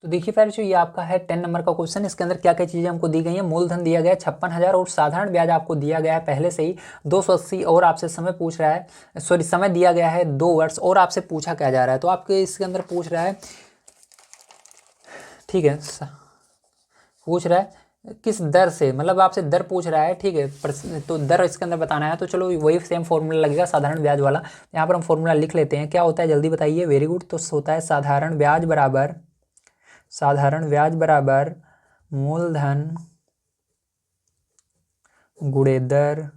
तो देखिए फिर जो ये आपका है 10 नंबर का क्वेश्चन, इसके अंदर क्या क्या चीज़ें हमको दी गई हैं। मूलधन दिया गया है 56,000 और साधारण ब्याज आपको दिया गया है पहले से ही 280 और आपसे समय पूछ रहा है, सॉरी समय दिया गया है 2 वर्ष और आपसे पूछा क्या जा रहा है। तो आपके इसके अंदर पूछ रहा है, ठीक है, पूछ रहा है किस दर से, मतलब आपसे दर पूछ रहा है, ठीक है, तो दर इसके अंदर बताना है। तो चलो वही सेम फॉर्मूला लगेगा साधारण ब्याज वाला। यहाँ पर हम फॉर्मूला लिख लेते हैं, क्या होता है जल्दी बताइए। Very good. तो होता है साधारण ब्याज बराबर मूलधन गुणे दर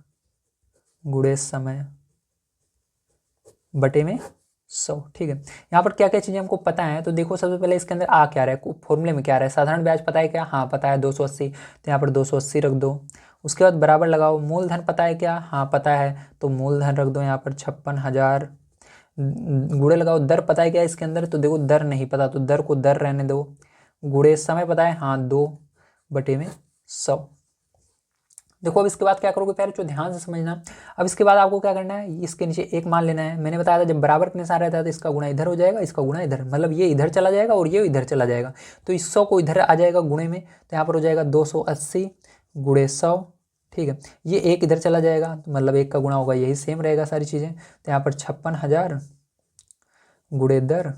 गुणे समय बटे में 100, ठीक है। यहाँ पर क्या क्या चीज़ें हमको पता है, तो देखो सबसे पहले इसके अंदर आ क्या रहा है, फॉर्मूले में क्या रहा है, साधारण ब्याज पता है क्या, हाँ पता है 280, तो यहाँ पर 280 रख दो। उसके बाद बराबर लगाओ, मूलधन पता है क्या, हाँ पता है, तो मूलधन रख दो यहाँ पर 56,000। गुणे लगाओ, दर पता है क्या इसके अंदर, तो देखो दर नहीं पता, तो दर को दर रहने दो। गुणे समय पता है, हाँ 2 बटे में 100। देखो अब इसके बाद क्या करोगे प्यारे, जो ध्यान से समझना। अब इसके बाद आपको क्या करना है, इसके नीचे एक मान लेना है। मैंने बताया था जब बराबर के निशान रहता है तो इसका गुणा इधर हो जाएगा, इसका गुणा इधर, मतलब ये इधर चला जाएगा और ये इधर चला जाएगा। तो इस 100 को इधर आ जाएगा गुणे में, तो यहाँ पर हो जाएगा 280 गुणे 100, ठीक है। ये एक इधर चला जाएगा, तो मतलब एक का गुणा होगा, यही सेम रहेगा सारी चीज़ें। तो यहाँ पर 56,000 गुणे दर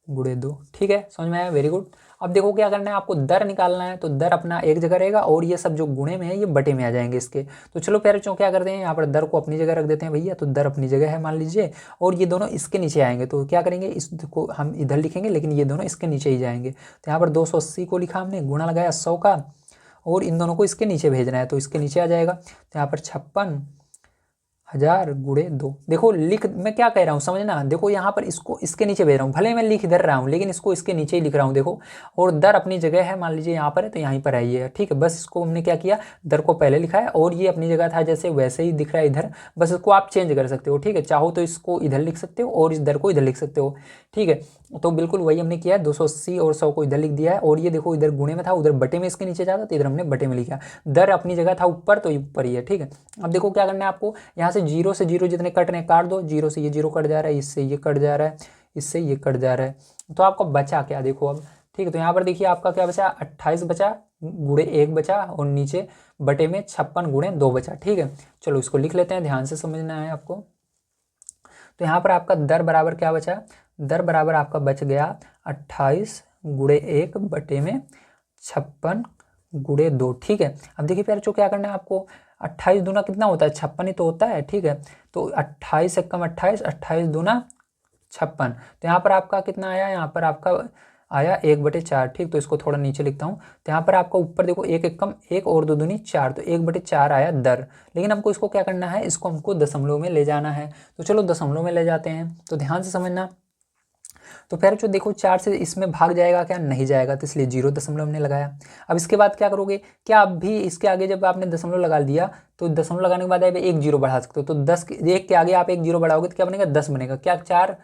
गुणे 2, ठीक है, समझ में आया, वेरी गुड। अब देखो क्या करना है, आपको दर निकालना है, तो दर अपना एक जगह रहेगा और ये सब जो गुणे में है ये बटे में आ जाएंगे इसके। तो चलो प्यारे बच्चों क्या करते हैं, यहाँ पर दर को अपनी जगह रख देते हैं भैया, तो दर अपनी जगह है मान लीजिए, और ये दोनों इसके नीचे आएंगे। तो क्या करेंगे, इसको हम इधर लिखेंगे लेकिन ये दोनों इसके नीचे ही जाएंगे। तो यहाँ पर 280 को लिखा हमने, गुणा लगाया 100 का, और इन दोनों को इसके नीचे भेजना है, तो इसके नीचे आ जाएगा। तो यहाँ पर 56,000 गुणे 2। देखो लिख मैं क्या कह रहा हूँ समझना, देखो यहाँ पर इसको इसके नीचे भेज रहा हूँ, भले मैं लिख इधर रहा हूँ लेकिन इसको इसके नीचे ही लिख रहा हूँ। देखो, और दर अपनी जगह है, मान लीजिए यहाँ पर है तो यहीं पर है ये, ठीक है। बस इसको हमने क्या किया, दर को पहले लिखा है और ये अपनी जगह था जैसे वैसे ही दिख रहा है इधर, बस इसको आप चेंज कर सकते हो, ठीक है। चाहो तो इसको इधर लिख सकते हो और इस दर को इधर लिख सकते हो, ठीक है। तो बिल्कुल वही हमने किया है, 280 और 100 को इधर लिख दिया है, और ये देखो इधर गुणे में था, उधर बटे में इसके नीचे जाता, तो इधर हमने बटे में लिखा। दर अपनी जगह था ऊपर, तो ऊपर ही है, ठीक है। अब देखो क्या करना है आपको, यहाँ से 0 से 0 जितने कट रहे हैं काट दो, 0 से ये 0 कट जा रहा है, इससे ये कट जा रहा है, इससे ये कट जा रहा है, तो आपको बचा क्या देखो अब, ठीक है। तो यहाँ पर देखिए आपका क्या बचा, 28 बचा, गुणे 1 बचा, और नीचे बटे में 56 गुणे 2 बचा, ठीक है। चलो इसको लिख लेते हैं, ध्यान से समझना है आपको। तो यहाँ पर आपका दर बराबर क्या बचा, दर बराबर आपका बच गया 28 गुणे 1 बटे में 56 गुणे 2, ठीक है। अब देखिए प्यारे, क्या करना है आपको, 28 दूना कितना होता है, 56 ही तो होता है, ठीक है। तो 28 से कम 28, 28 दूना 56, तो यहाँ पर आपका कितना आया, यहाँ पर आपका आया 1/4, ठीक। तो इसको थोड़ा नीचे लिखता हूँ, तो यहाँ पर आपका ऊपर देखो 1 एक कम 1 और 2 दूनी 4, तो 1/4 आया दर। लेकिन हमको इसको क्या करना है, इसको हमको दशमलव में ले जाना है, तो चलो दशमलव में ले जाते हैं। तो ध्यान से समझना, तो फिर जो देखो 4 से इसमें भाग जाएगा क्या, नहीं जाएगा, तो इसलिए 0 हमने लगाया। अब इसके बाद क्या करोगे, क्या अब भी इसके आगे जब आपने दशमलव लगा दिया, तो दशमलव लगाने के बाद अब 1 0 बढ़ा सकते हो, तो 10 1 के आगे आप 1 0 बढ़ाओगे तो क्या बनेगा, 10 बनेगा, क्या 4।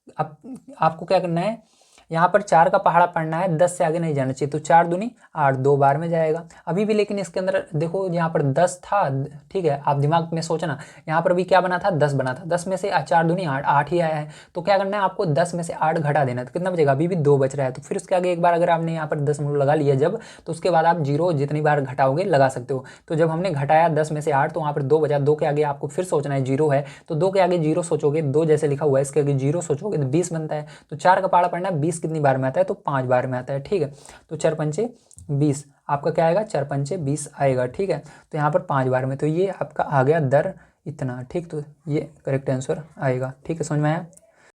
अब आपको क्या करना है, यहाँ पर 4 का पहाड़ा पढ़ना है, 10 से आगे नहीं जाना चाहिए, तो 4 दूनी 8, 2 बार में जाएगा अभी भी। लेकिन इसके अंदर देखो यहाँ पर 10 था, ठीक है, आप दिमाग में सोचना, यहाँ पर भी क्या बना था, 10 बना था, 10 में से 4 दूनी 8, 8 ही आया है। तो क्या करना है आपको, 10 में से 8 घटा देना, तो कितना बचेगा, अभी भी 2 बच रहा है। तो फिर उसके आगे एक बार अगर आपने यहाँ पर दशमलव लगा लिया जब, तो उसके बाद आप 0 जितनी बार घटाओगे लगा सकते हो। तो जब हमने घटाया 10 में से 8, तो वहाँ पर 2 बचा, 2 के आगे आपको फिर सोचना है 0 है, तो 2 के आगे 0 सोचोगे, 2 जैसे लिखा हुआ है इसके आगे 0 सोचोगे तो 20 बनता है। तो 4 का पहाड़ा पढ़ना है, 20 कितनी बार में आता है, तो 5 बार में आता है, ठीक है। तो 4 पंचे 20, आपका क्या आएगा, 4 पंचे 20 आएगा, ठीक है। तो यहाँ पर 5 बार में, तो ये आपका आ गया दर इतना, ठीक। तो ये करेक्ट आंसर आएगा, ठीक है, समझ में आया।